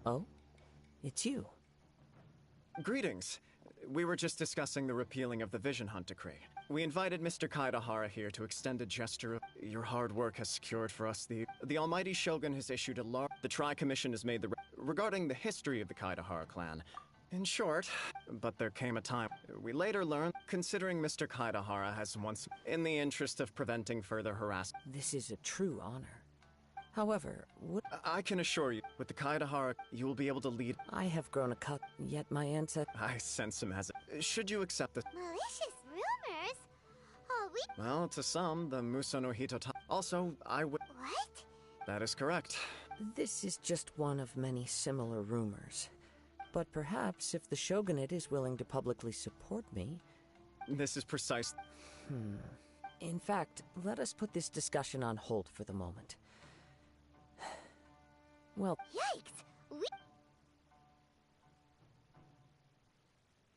Oh? It's you. Greetings. We were just discussing the repealing of the Vision Hunt Decree. We invited Mr. Kaidahara here to extend a gesture of your hard work has secured for us the Almighty Shogun has issued a law. The Tri-Commission has made regarding the history of the Kaidahara clan. In short, but there came a time. We later learned, considering Mr. Kaidahara has once, in the interest of preventing further harassment. This is a true honor. However, I can assure you, with the Kaidahara, you will be able to lead. I have grown a cut, yet my ancestors. I sense him as should you accept this? Malicious rumors? Oh, Well, to some, the Muso no Hito. Also, I would. What? That is correct. This is just one of many similar rumors. But perhaps if the Shogunate is willing to publicly support me... This is precise. In fact, let us put this discussion on hold for the moment. Well... Yikes!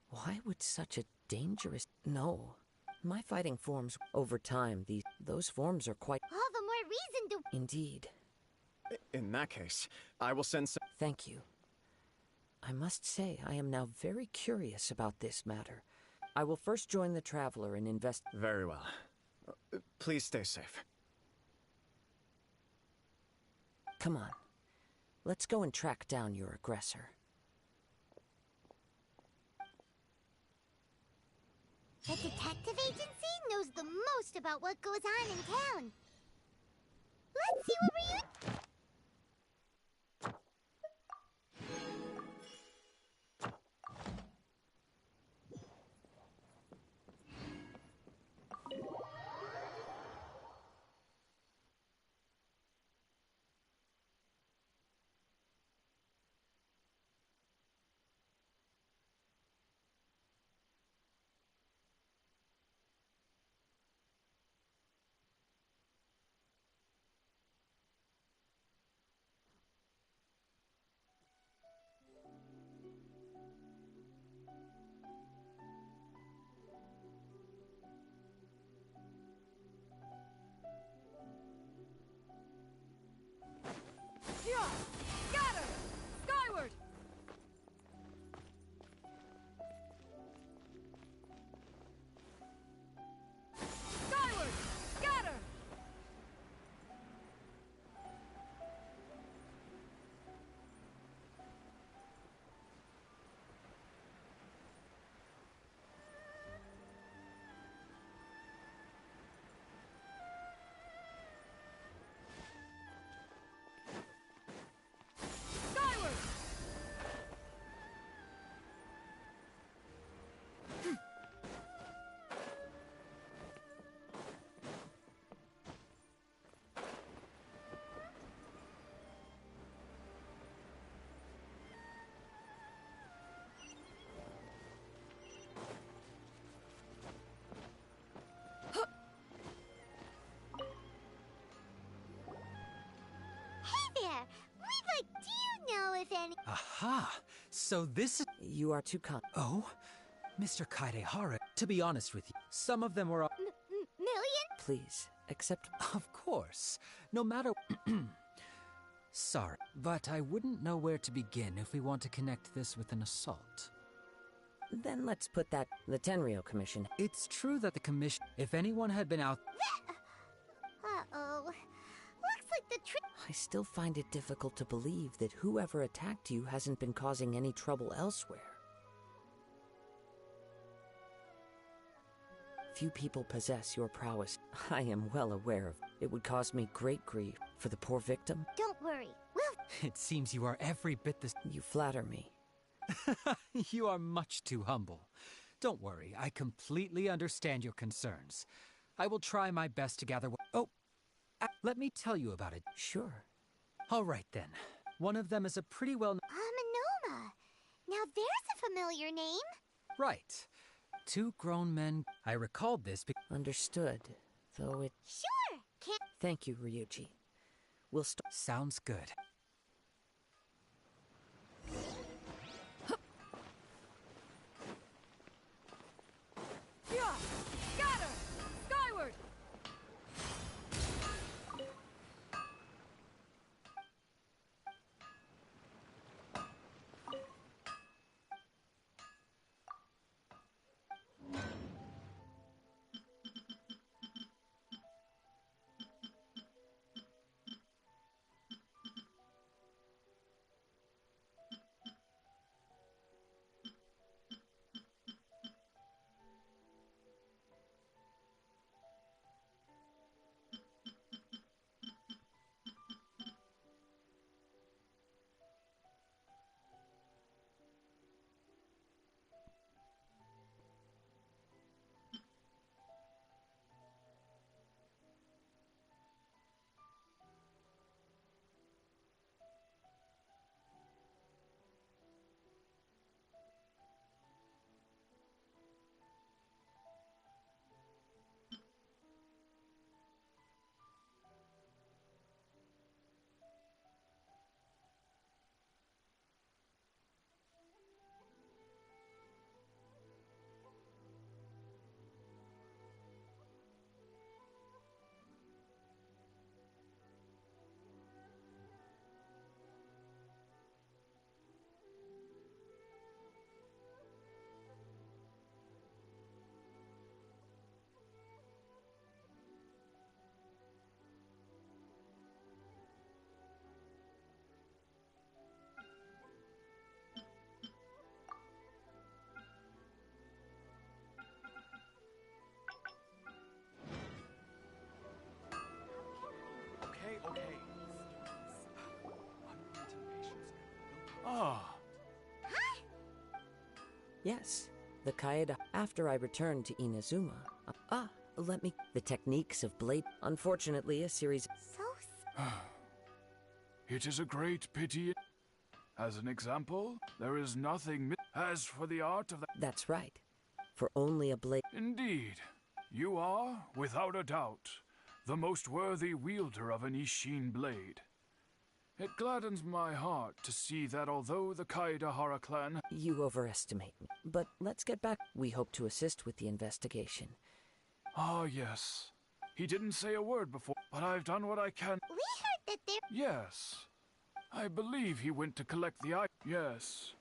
Why would such a dangerous... No. My fighting forms, over time, those forms are quite... All the more reason to... Indeed. In that case, I will send some... Thank you. I must say, I am now very curious about this matter. I will first join the Traveler and invest... Very well. Please stay safe. Come on. Let's go and track down your aggressor. The detective agency knows the most about what goes on in town. Let's see what Ryu... Scatter! Skyward! Skyward! Scatter! Skyward! Hey there! Do you know if any... Aha! So this is... You are too kind. Oh? Mr. Kaidehara, to be honest with you, some of them were... Million? Please, accept... Of course. No matter... Sorry, but I wouldn't know where to begin if we want to connect this with an assault. Then let's put that... The Tenryo Commission... It's true that the commission... If anyone had been out... Uh-oh. Looks like the trick... I still find it difficult to believe that whoever attacked you hasn't been causing any trouble elsewhere. Few people possess your prowess. I am well aware of it would cause me great grief for the poor victim. Don't worry. We'll... It seems you are every bit the... You flatter me. You are much too humble. Don't worry, I completely understand your concerns. I will try my best to gather... Oh, let me tell you about it. Sure. All right, then. One of them is a pretty well... Amanoma. Now there's a familiar name. Right. Two grown men... I recalled this because... Understood. Though it... Sure. Can't... Thank you, Ryuji. We'll start... Sounds good. Scatter! Skyward! okay. Ah, Yes, the Kaeda. After I returned to Inazuma. Let me. The techniques of blade. Unfortunately, a series. So it is a great pity. As an example, there is nothing as for the art of the... That's right. For only a blade. Indeed, you are, without a doubt, the most worthy wielder of an Ishin blade. It gladdens my heart to see that although the Kaedahara clan... You overestimate me. But let's get back. We hope to assist with the investigation. Ah, yes. He didn't say a word before, but I've done what I can. we heard that there. Yes. I believe he went to collect the eye. Yes.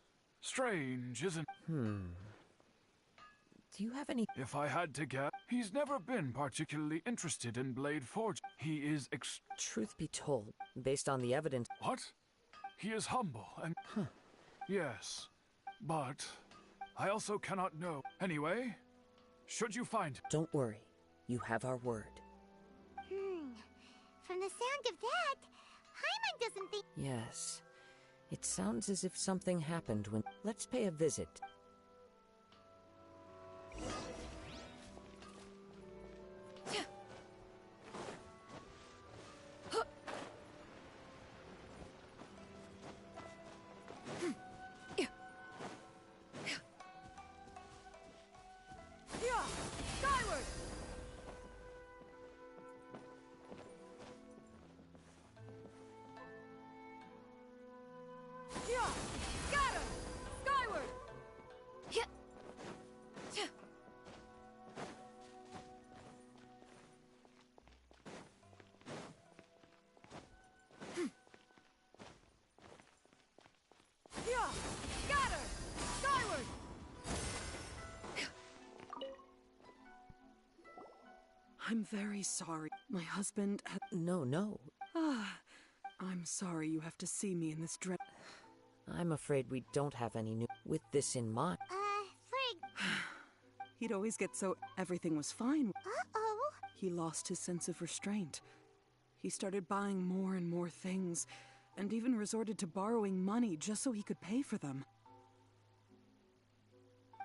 Strange, isn't... Do you have any... If I had to guess, he's never been particularly interested in blade forge. He is Truth be told, based on the evidence... What? He is humble and... Yes. But... I also cannot know. Anyway, should you find... Don't worry. You have our word. From the sound of that, Paimon doesn't think. Yes. It sounds as if something happened when... Let's pay a visit. Yeah! Skyward! Yeah! Scatter! Skyward! Yeah! Yeah! Yeah! Scatter! Skyward! I'm very sorry. My husband had... No. I'm sorry you have to see me in this dread... I'm afraid we don't have any new... With this in mind... Frig. He'd always get so... Everything was fine. Uh-oh. He lost his sense of restraint. He started buying more and more things, and even resorted to borrowing money just so he could pay for them.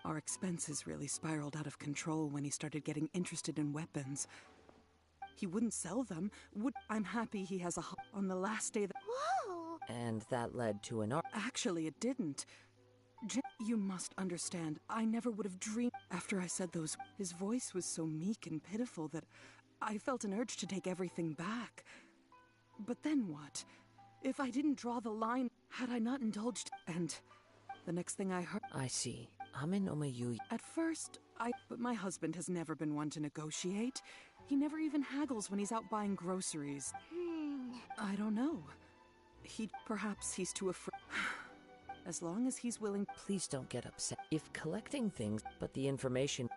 Our expenses really spiraled out of control when he started getting interested in weapons. He wouldn't sell them. I'm happy he has a... On the last day that... Whoa. And that led to an... Actually, it didn't. You must understand, I never would have dreamed... After I said those... His voice was so meek and pitiful that I felt an urge to take everything back. But then what? If I didn't draw the line, had I not indulged... And the next thing I heard... I see. Amenoma. At first, But my husband has never been one to negotiate. He never even haggles when he's out buying groceries. I don't know. Perhaps he's too afraid. As long as he's willing... Please don't get upset. If collecting things, but the information...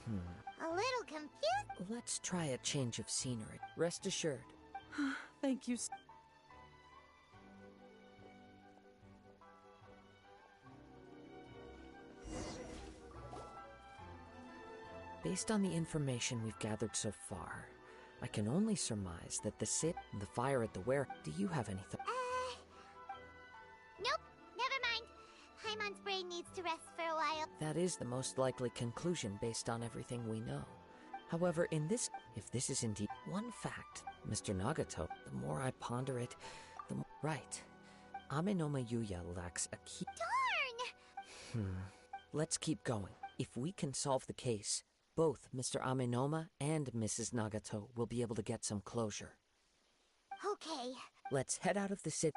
A little confused. Let's try a change of scenery. Rest assured. Thank you. Based on the information we've gathered so far, I can only surmise that the fire at the ware... Do you have anything? Nope, never mind. Paimon's brain needs to rest for a while. That is the most likely conclusion based on everything we know. However, if this is indeed one fact, Mr. Nagato, the more I ponder it, the more... Right. Amenoma Yuya lacks a key... Darn! Let's keep going. If we can solve the case, both Mr. Amenoma and Mrs. Nagato will be able to get some closure. Okay. Let's head out of the city.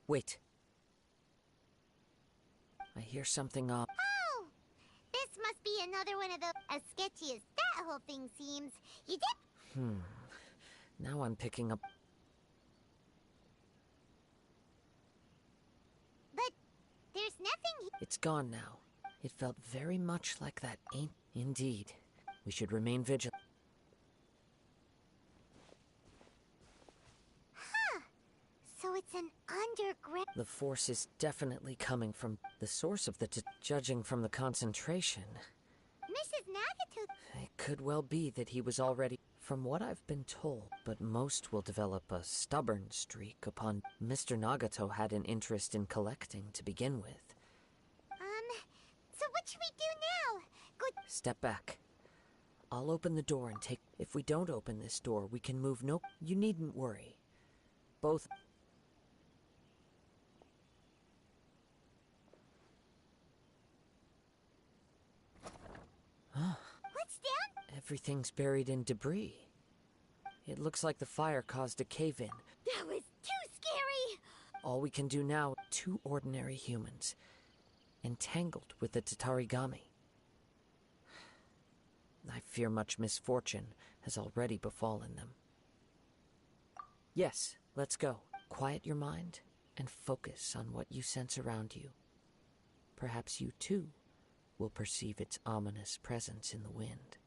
Wait. I hear something up. Oh! This must be another one of the... As sketchy as that whole thing seems. You did... Now I'm picking up... But there's nothing... It's gone now. It felt very much like that ain't... Indeed. We should remain vigilant. Huh. So it's an underground... The force is definitely coming from the source of the judging from the concentration. Mrs. Nagato... It could well be that he was already... From what I've been told, but most will develop a stubborn streak upon... Mr. Nagato had an interest in collecting to begin with. So what should we do now? Go... Step back. I'll open the door and take... If we don't open this door, we can move no... You needn't worry. Both... What's down? Everything's buried in debris. It looks like the fire caused a cave-in. That was too scary! All we can do now, two ordinary humans, entangled with the Tatarigami. I fear much misfortune has already befallen them. Yes, let's go. Quiet your mind and focus on what you sense around you. Perhaps you, too, will perceive its ominous presence in the wind.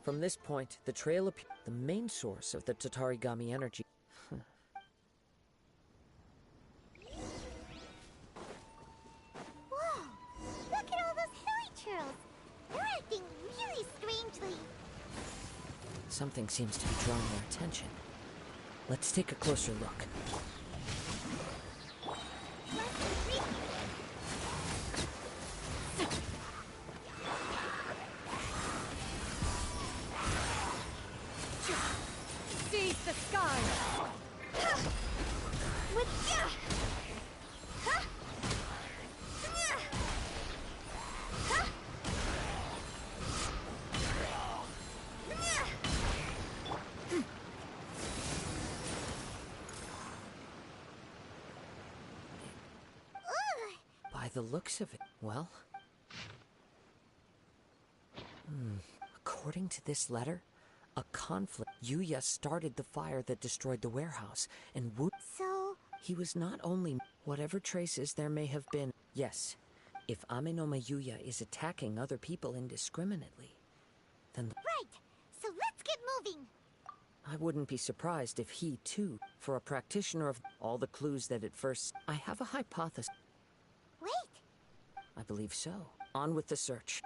From this point, the trail appears the main source of the Tatarigami energy. Whoa! Look at all those hilly churls! They're acting really strangely. Something seems to be drawing their attention. Let's take a closer look. Seize the sky! By the looks of it, well... According to this letter, a conflict. Yuya started the fire that destroyed the warehouse, and So... he was not only... Whatever traces there may have been... Yes, if Amenoma Yuya is attacking other people indiscriminately, then... Right! So let's get moving! I wouldn't be surprised if he, too, for a practitioner of all the clues that at first... I have a hypothesis. Wait! I believe so. On with the search.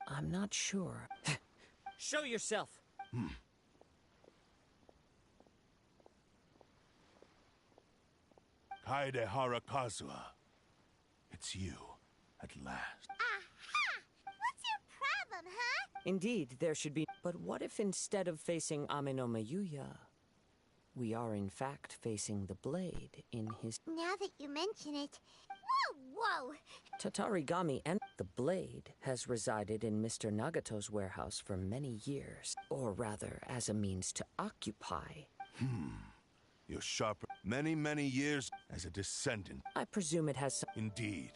I'm not sure. Show yourself! Kaede Harakazua. It's you, at last. Aha! What's your problem, huh? Indeed, there should be. But what if instead of facing Ame no Mayuya, we are in fact facing the blade in his. Now that you mention it. Whoa! Tatarigami and the blade has resided in Mr. Nagato's warehouse for many years, or rather, as a means to occupy. You're sharper. Many years as a descendant. I presume it has some. Indeed.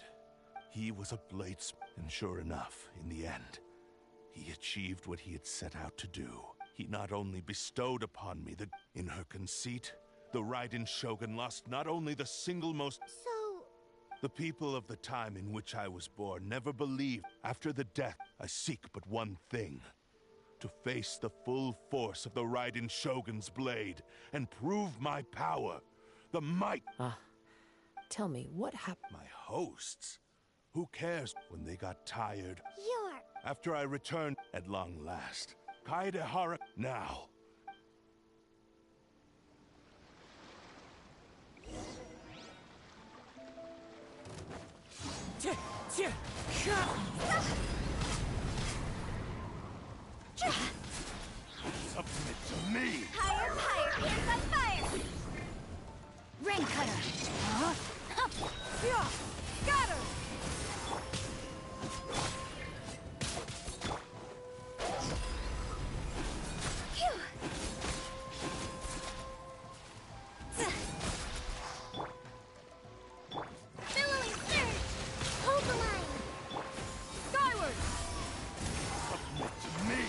He was a bladesmith, and sure enough, in the end, he achieved what he had set out to do. He not only bestowed upon me in her conceit, the Raiden Shogun lost not only the single most. So. The people of the time in which I was born never believed. After the death, I seek but one thing. To face the full force of the Raiden Shogun's blade and prove my power, the might. Tell me, what happened? My hosts? Who cares when they got tired? You're. After I returned at long last. Kaede now. Submit to me! Higher, hands on fire! Rain cutter! Yeah! Got her! Phew! Billowing surge! Hold the line! Skyward! Submit to me!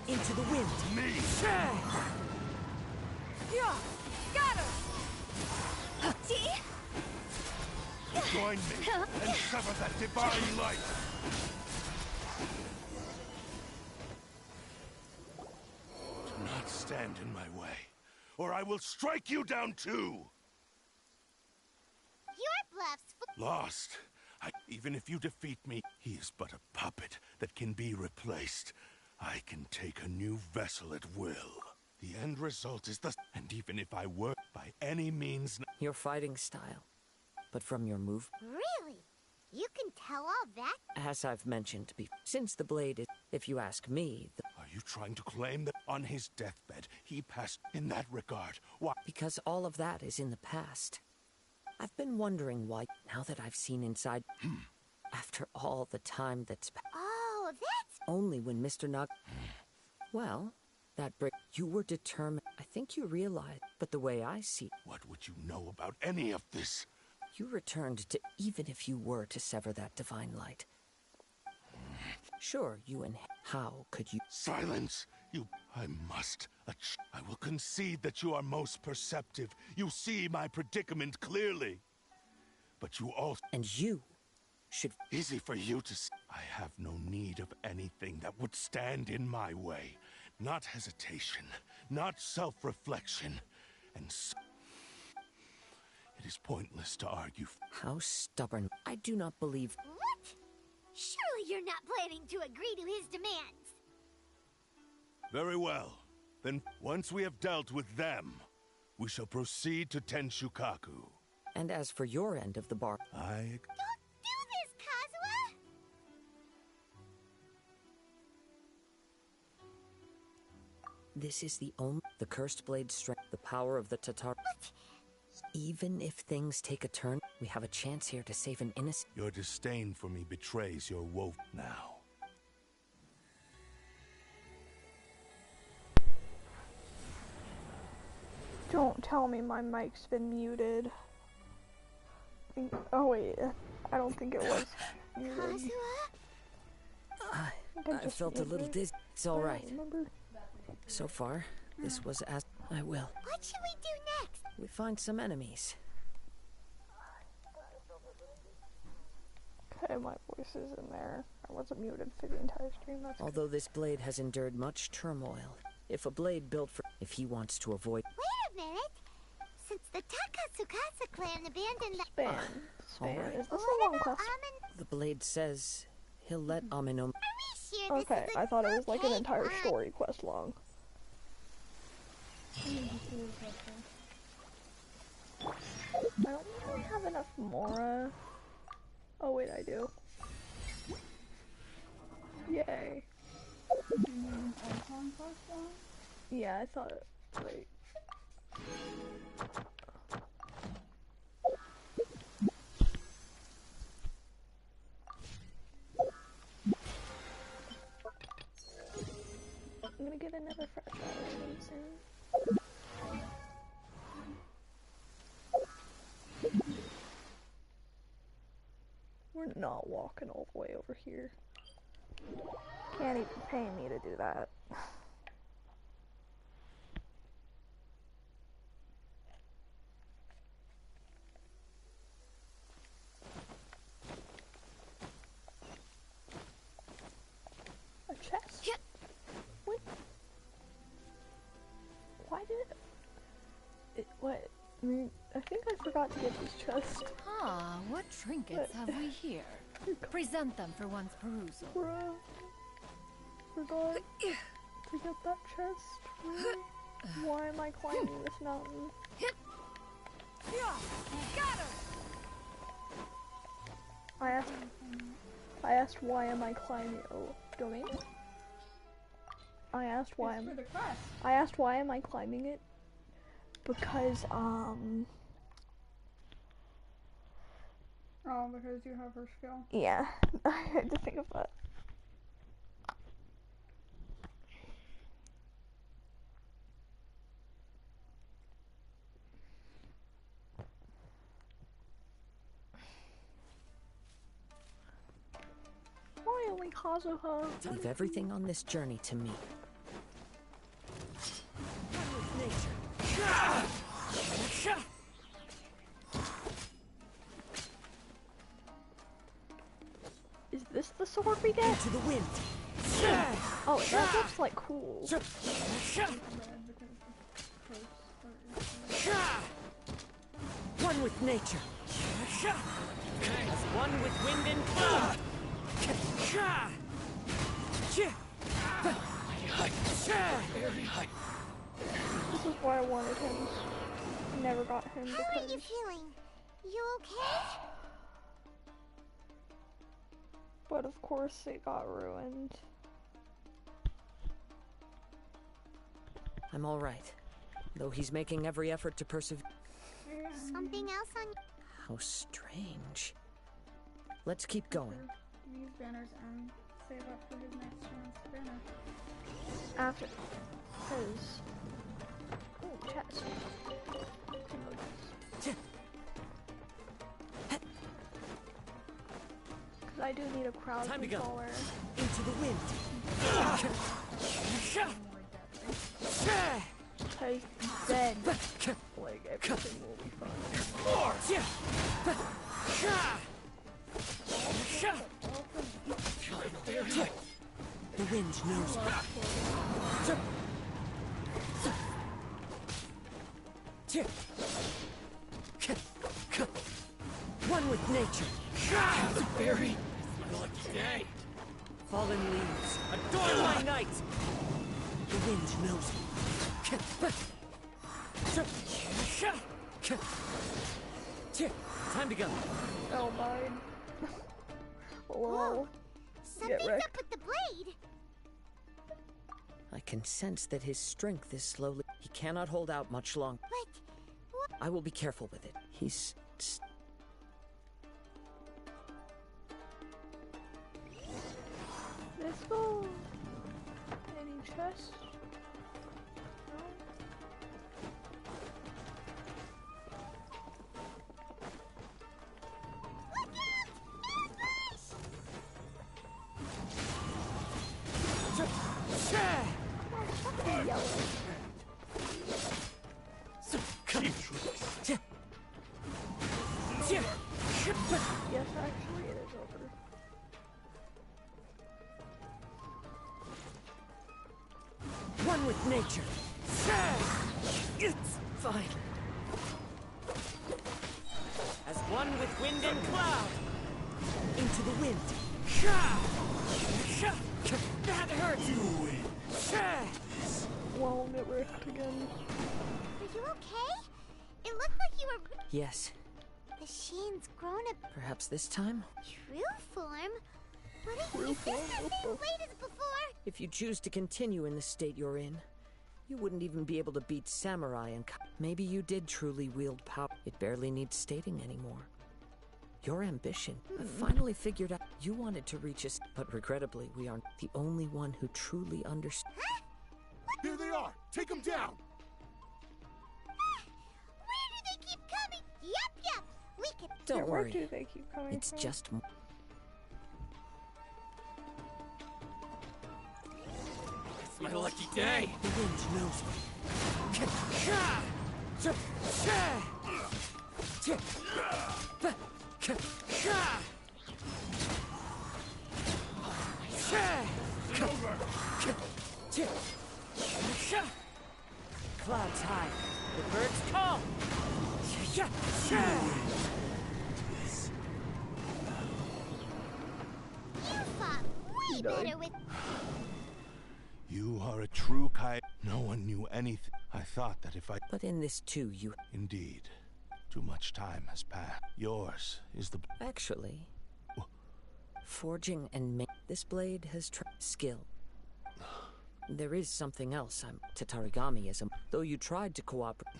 Into the wind! Me! Yeah! Got her! See? Join me and sever that divine light! Do not stand in my way, or I will strike you down too! Your bluff's Lost. Even if you defeat me, he is but a puppet that can be replaced. I can take a new vessel at will. The end result is the... And even if I were, by any means... Your fighting style. But from your move, Really? You can tell all that? as I've mentioned before, since the blade is, if you ask me, Are you trying to claim that on his deathbed, he passed in that regard? Why? because all of that is in the past. I've been wondering why, now that I've seen inside, after all the time that's Oh, that's. only when Mr. Nag... Well, that break, you were determined. I think you realized, but the way I see, What would you know about any of this? you returned to, even if you were to sever that divine light. Sure, you and how could you... Silence! You... I must. I will concede that you are most perceptive. You see my predicament clearly. But you also... And you should... Easy for you to... I have no need of anything that would stand in my way. Not hesitation, not self-reflection, and it is pointless to argue. How stubborn. I do not believe... What? Surely you're not planning to agree to his demands. Very well. Then, once we have dealt with them, we shall proceed to Tenshukaku. And as for your end of the bar... Don't do this, Kazuha! This is the only... The cursed blade strength, the power of the Tatar... Even if things take a turn, we have a chance here to save an innocent... Your disdain for me betrays your woe now. Don't tell me my mic's been muted. Oh wait, I don't think it was muted. Kazuha? I felt a little dizzy. It's all right. Remember? So far, this was as... I will. What should we do next? We find some enemies. Okay, my voice is in there. I wasn't muted for the entire stream. That's good. Although this blade has endured much turmoil, If a blade built for... If he wants to avoid... Wait a minute. Since the Takatsukasa clan abandoned the... Span. Alright. Is this a long quest? The blade says he'll let Amino... Are we sure this Okay, is I thought it was like an okay, entire come on. story quest long. I don't really have enough Mora. Oh wait, I do. Yay. Yeah, I thought it. Wait. I'm gonna get another fragile item soon. We're not walking all the way over here. Can't even pay me to do that. A chest? What? Why did it... What? I think I forgot to get this chest. Ah, what trinkets have we here? Present them for one's perusal. Bruh. Forgot to get that chest. Really? Why am I climbing this mountain? Got her! I asked why am I climbing? Oh, domain. I asked why am I climbing it? Because Oh, because you have her skill. yeah, I had to think of that. Why only Kazuha? Leave everything on this journey to me. Is this the sword we get? To the wind. Oh, that looks like cool. One with nature. As one with wind and cloud. This is why I wanted him. Never got him How are you because... feeling? You okay? But of course it got ruined. I'm alright. Though he's making every effort to persevere. Something else on... How strange. Let's keep going. Use banners and save up for his next chance banner. After... Because... Ooh, chest. Because I do need a crowd Time to go. controller. Into the wind. Because then, like, everything will be fine. The wind knows me. One with nature. Berry. My lucky day. Fallen leaves. Adorn my night. The wind knows me. Time to go. Oh, mine. Whoa. Hello. Something's wrecked. up with the blade. I can sense that his strength is slowly... He cannot hold out much longer. But... I will be careful with it. He's... Let's go. Any chest? No? Yellow. Yes, actually, it is over. One one with nature. It's fine. As one with wind and cloud. Into the wind. That hurts. You win. Well, it worked again. Are you okay? It looked like you were... Yes. The Sheen's grown a... Perhaps this time? True form? What is this the same blade as before? If you choose to continue in the state you're in, you wouldn't even be able to beat Samurai and... Maybe you did truly wield power. It barely needs stating anymore. Your ambition. I finally figured out you wanted to reach us, but regrettably, we aren't the only one who truly understands. Huh? Here they are! Take them down! Where do they keep coming? Yep. We can... Don't Where worry. do they keep coming It's from? just... It's my lucky day. The wind knows me. Clouds high. The birds call. You fought way better with... You are a true Kai. No one knew anything. I thought that if I... But in this too, you... Indeed. Too much time has passed. Yours is the... Actually... Forging and making this blade has skill. There is something else. Tatarigami is a... Though you tried to cooperate...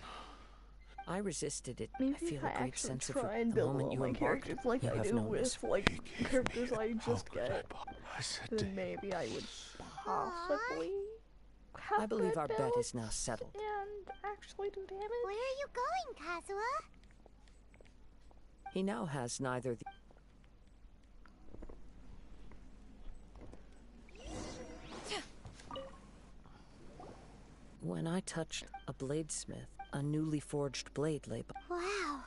I resisted it. Maybe I feel if a I great actually sense of try and the build moment all you my embarked. characters like You I have do known this. with like characters I just get, I said then maybe I would possibly have I believe good our bet builds is now settled. and actually do damage. Where are you going, Kazuha? He now has neither the... When I touched a bladesmith, a newly forged blade lay by. Wow.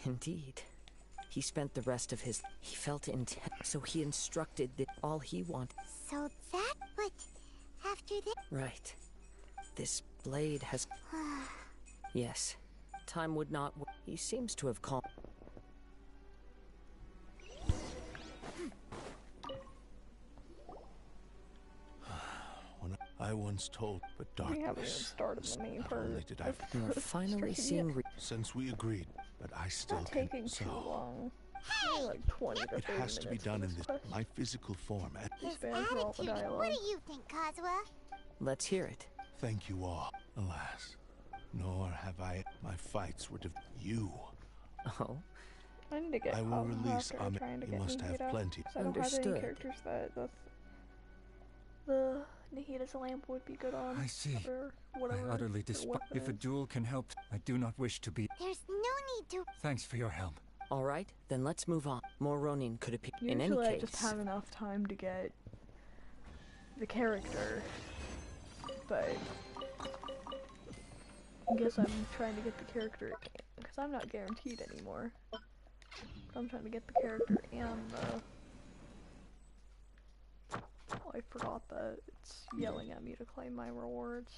Indeed. He spent the rest of his... He felt intent, so he instructed that all he wanted... So that... But after this... Right. This blade has... Yes. Time would not... He seems to have calmed... I once told, but We haven't even darkness. started the main Not part. only did I... You are finally seeing... Since we agreed, but I still Not can... taking too So, long. Maybe like 20 to 30 it has to be minutes done for in this... quest. My physical form. And His Spans for all the attitude. dialogue. What do you think, Kazuha? Let's hear it. thank you all. Alas, nor have I... My fights were... You. Oh? I need to get I will Kazuha release after Ame. trying to You get must have Nahida, plenty. 'cause I don't have Understood. any characters that the Nahida's lamp would be good on. I see. Or whatever. I utterly their despise. weapon If a is. duel can help, I do not wish to be. There's no need to... Thanks for your help. All right, then let's move on. More Ronin could appear. In any Usually I case... just have enough time to get the character, but I guess I'm trying to get the character because I'm not guaranteed anymore. I'm trying to get the character and the... Oh, I forgot that it's yelling at me to claim my rewards.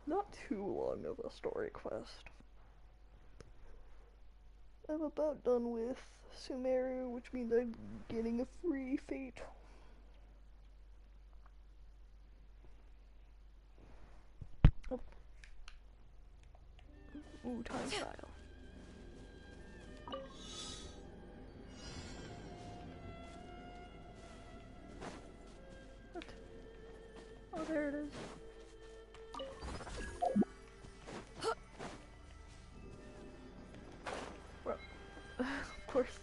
Not too long of a story quest. I'm about done with Sumeru, which means I'm getting a free fate. Oh. Ooh, time trial. What? Oh, there it is. Bro. Of course.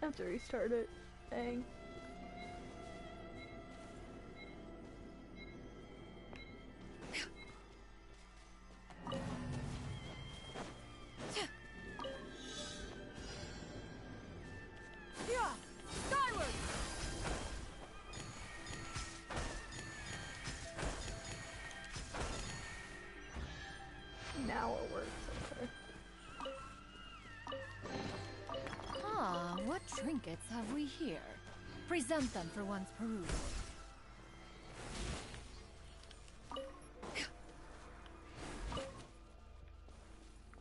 I have to restart it. Dang. now it works. Okay. Ah, what trinkets have we here? Present them for one's perusal.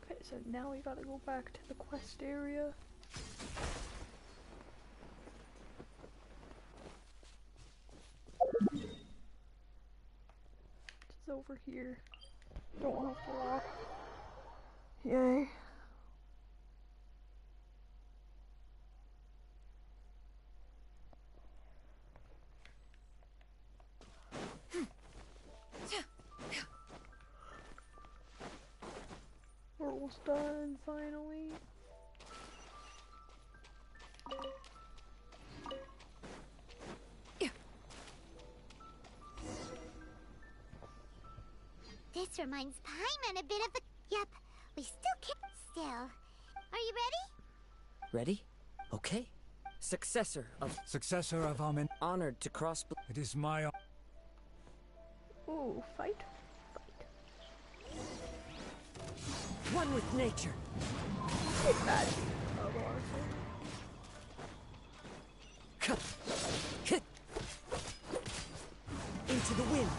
Okay, so now we gotta go back to the quest area. It's over here. Don't have to walk. Yay. We're almost done, finally. This reminds Paimon a bit of the... Yep, we still can't... Still. Are you ready? Ready? Okay. Successor of Amen. Honored to cross... It is my honor. Ooh, fight. One with nature. Take that. Hit. Into the wind.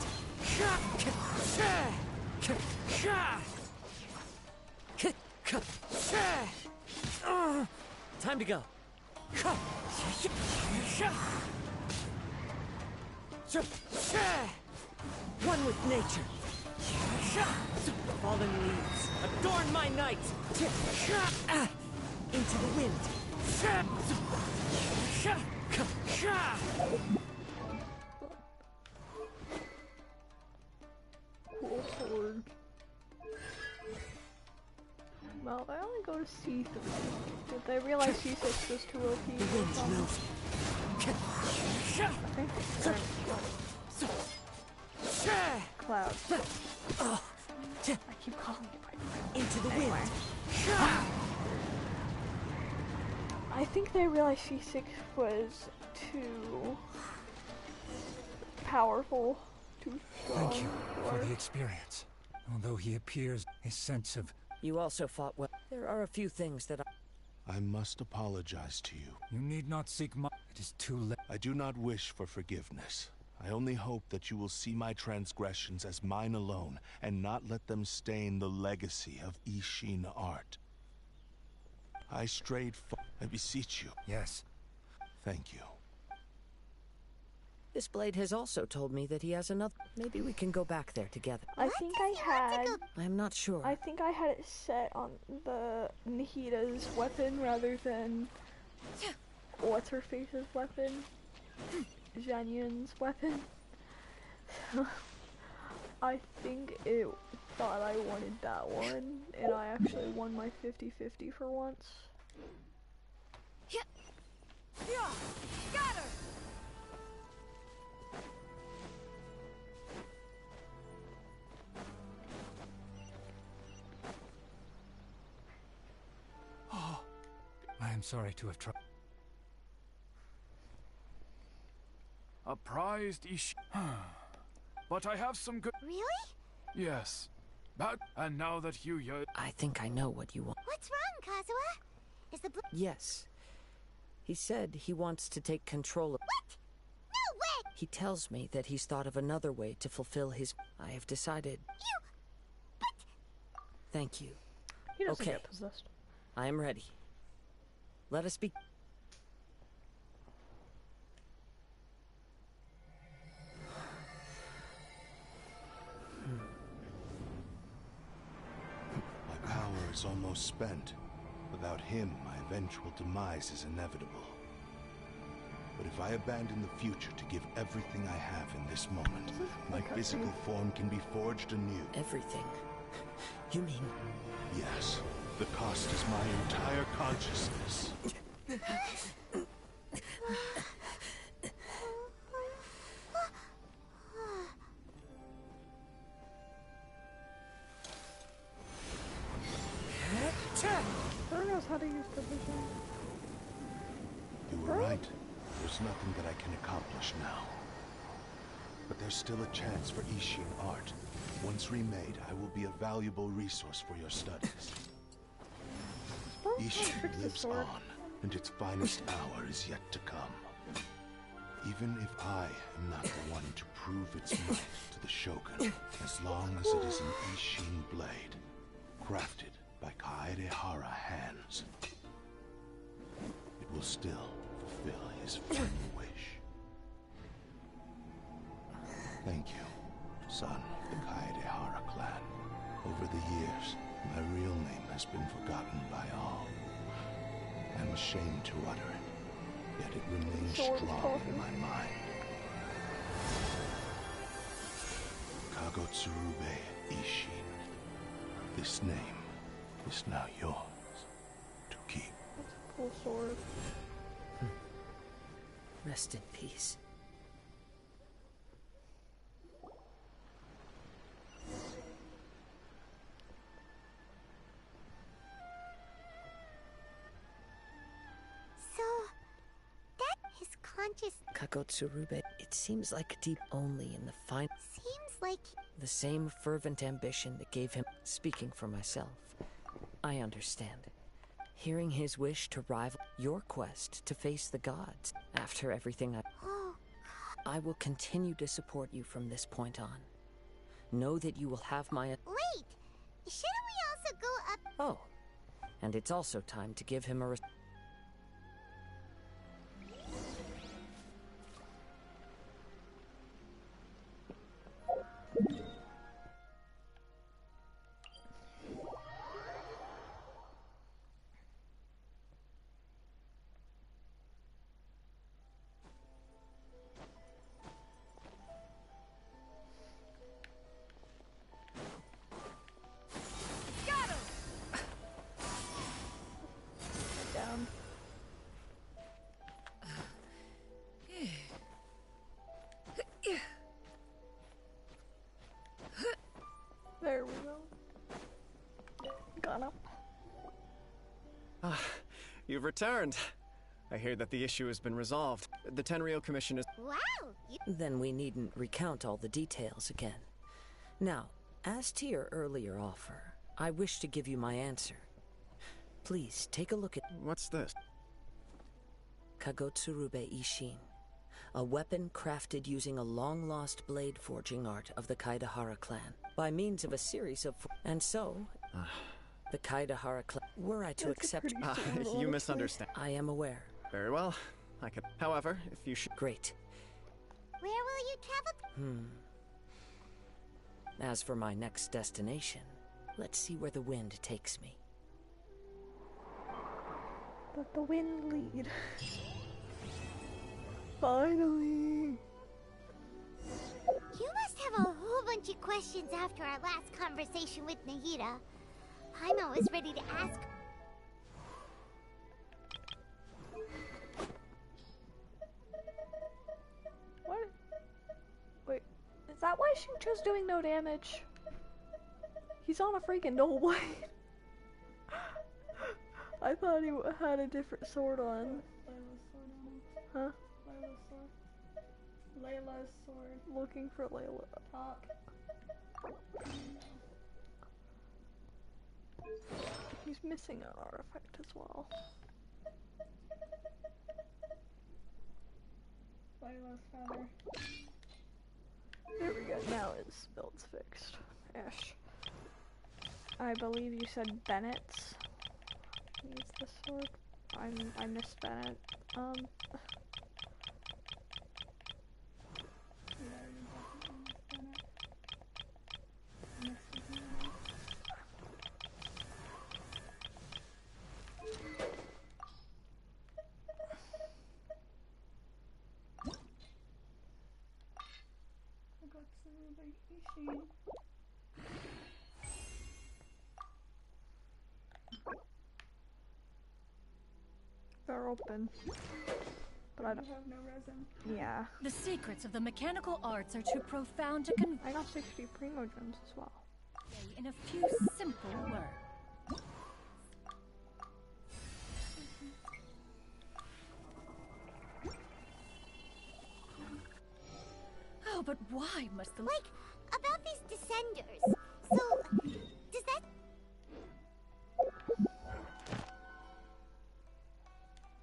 Time to go. One with nature. Fallen leaves, adorn my night. Into the wind. Cool sword. Well, I only go to C3. Did they realize C6 was too OP? The wind knows. Cloud. I keep calling it by Into the wind. I think they realized C6 was too powerful, too strong. Thank you for the experience. Although he appears, his sense of... You also fought well. There are a few things that I must apologize to you. You need not seek my... It is too late. I do not wish for forgiveness. I only hope that you will see my transgressions as mine alone, and not let them stain the legacy of Ishin art. I strayed far. I beseech you. Yes. Thank you. This blade has also told me that he has another. Maybe we can go back there together. I think I had... I'm not sure. I think I had it set on the Nahida's weapon rather than what's-her-face's weapon. Zhanyun's weapon. I think it thought I wanted that one, and I actually won my 50-50 for once. Got her! I am sorry to have tried. A prized Ishi. But I have some good. Really? Yes. And now that Hyuya. I think I know what you want. What's wrong, Kazuha? Is the Yes. He said he wants to take control of... What? No way! He tells me that he's thought of another way to fulfill his... I have decided... But... Thank you. He doesn't Okay. get possessed. I am ready. Let us be... My power is almost spent. Without him, my eventual demise is inevitable. But if I abandon the future to give everything I have in this moment, my physical form can be forged anew. Everything? You mean... Yes. The cost is my entire consciousness. Her knows how to use the vision. You were right. There's nothing that I can accomplish now. But there's still a chance for Ishin art. Once remade, I will be a valuable resource for your studies. Ishin lives on, and its finest hour is yet to come. Even if I am not the one to prove its might to the Shogun, as long as it is an Ishin blade, crafted by Kaedehara hands, it will still fulfill his final wish. Thank you, son of the Kaedehara clan. Over the years, my real name has been forgotten by all. I'm ashamed to utter it, yet it remains strong in my mind. Kagotsurube Ishin. This name is now yours to keep. That's a cool sword. Rest in peace. Kagotsurube, it seems like deep only in the fine. Seems like the same fervent ambition that gave him. Speaking for myself, I understand. Hearing his wish to rival your quest to face the gods after everything I will continue to support you from this point on. Know that you will have my. Wait! Shouldn't we also go up? Oh, and it's also time to give him a. There we go. Gone up. You've returned. I hear that the issue has been resolved. The Tenryou Commission is— Wow! Then we needn't recount all the details again. Now, as to your earlier offer, I wish to give you my answer. Please, take a look at— What's this? Kagotsurube Ishin. A weapon crafted using a long-lost blade forging art of the Kaedehara clan, by means of a series of— And so, the Kaedehara clan— Were I to accept— You misunderstand. I am aware. Very well. I could— However, if you should— Great. Where will you travel? As for my next destination, let's see where the wind takes me. Let the wind lead. Finally! You must have a whole bunch of questions after our last conversation with Nahida. I'm always ready to ask. What? Wait, is that why Shincho's doing no damage? He's on a freaking dual blade. I thought he had a different sword on. Huh? Layla's sword. Looking for Layla. Talk. He's missing an artifact as well. Layla's feather. There we go. Now his build's fixed. Ash. I believe you said Bennett's. Needs the sword. I missed Bennett. They're open. But I don't have no resin. Yeah. The secrets of the mechanical arts are too profound to convey. I got 60 primo gems as well. In a few simple words. Oh, but why must the— Like, about these Ascenders. So, does that...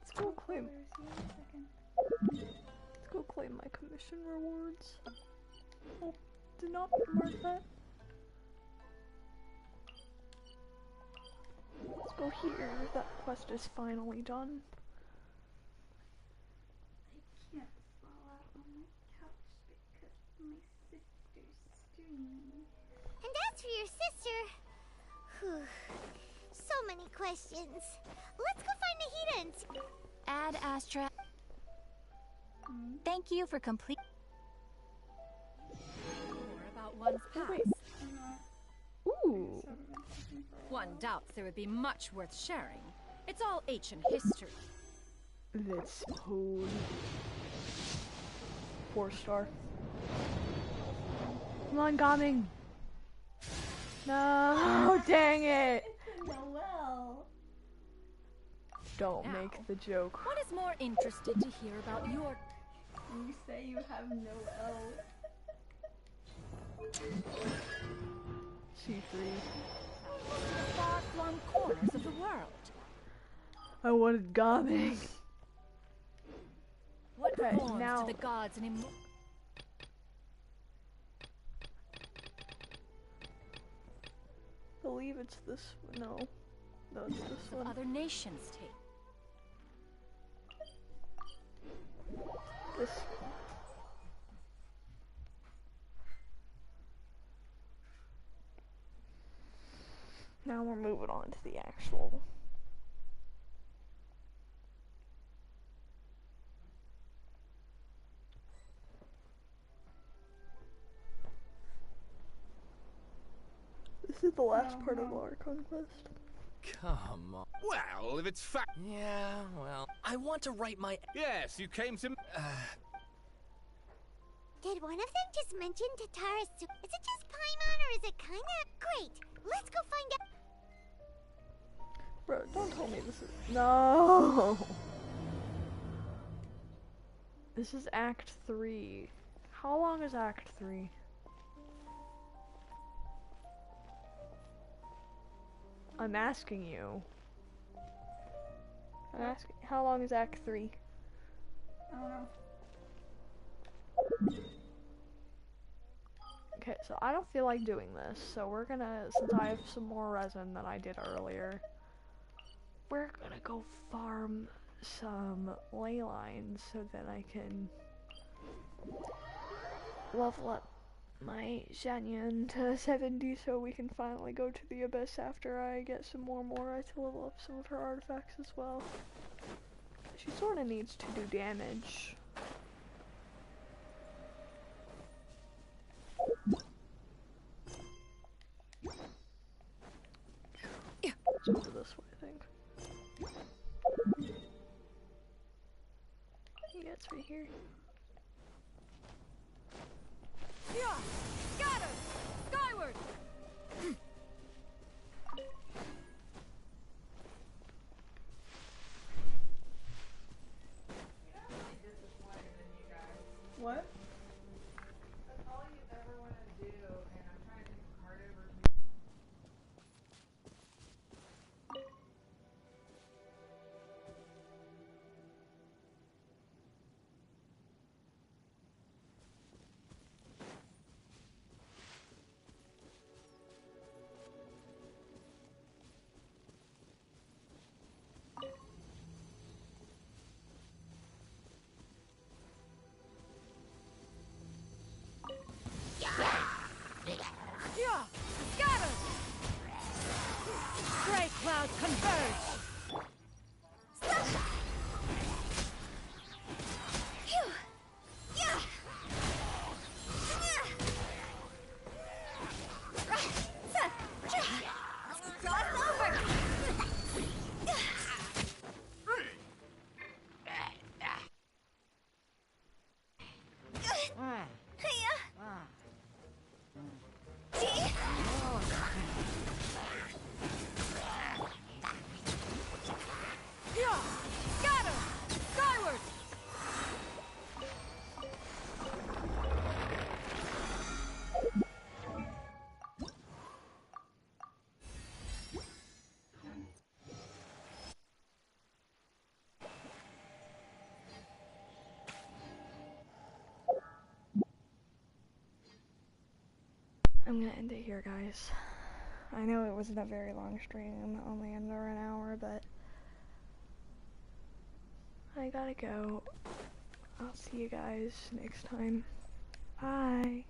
Let's go claim. Let's go claim my commission rewards. Oh, did not mark that. Let's go here. That quest is finally done. I can't fall out on my couch because my sister's streaming. And as for your sister... Whew. So many questions. Let's go find Nahida and see... Ad Astra. Thank you for complete. More about one's past. Wait. Ooh. One doubts there would be much worth sharing. It's all ancient history. Let's hold. 4-star. Come on, Gaming. No, dang it. It's a Noel. Don't Now, make the joke. One is more interested to hear about your... You say you have Noel. C3. the far-flung corners of the world. I wanted Gaming. What Okay, forms now- do the gods and Believe it's this. No, it's this of one. other nations take? This. Now we're moving on to the actual. This is the last part of our conquest. Come on. Well, if it's fact. Yeah, well. I want to write my. Yes, you came to. Did one of them just mention Tatara's... Is it just Paimon or is it kinda... Great! Let's go find out... Bro, don't tell me this is... No! This is Act 3. How long is Act 3? I'm asking you. I'm asking... How long is Act 3? I don't know. Okay, so I don't feel like doing this, so we're gonna, since I have some more resin than I did earlier, we're gonna go farm some ley lines so that I can level up my Shanyan to 70 so we can finally go to the Abyss after I get some more Mora to level up some of her artifacts as well. She sorta needs to do damage. Let's go this way, I think. Yeah, it's right here. Yeah! Scatter! Skyward! What? That's all you ever want to do, and I'm trying to think hard over. Yeah! Scatter! Gray clouds converge! I'm gonna end it here, guys. I know it wasn't a very long stream, only under an hour, but I gotta go. I'll see you guys next time. Bye.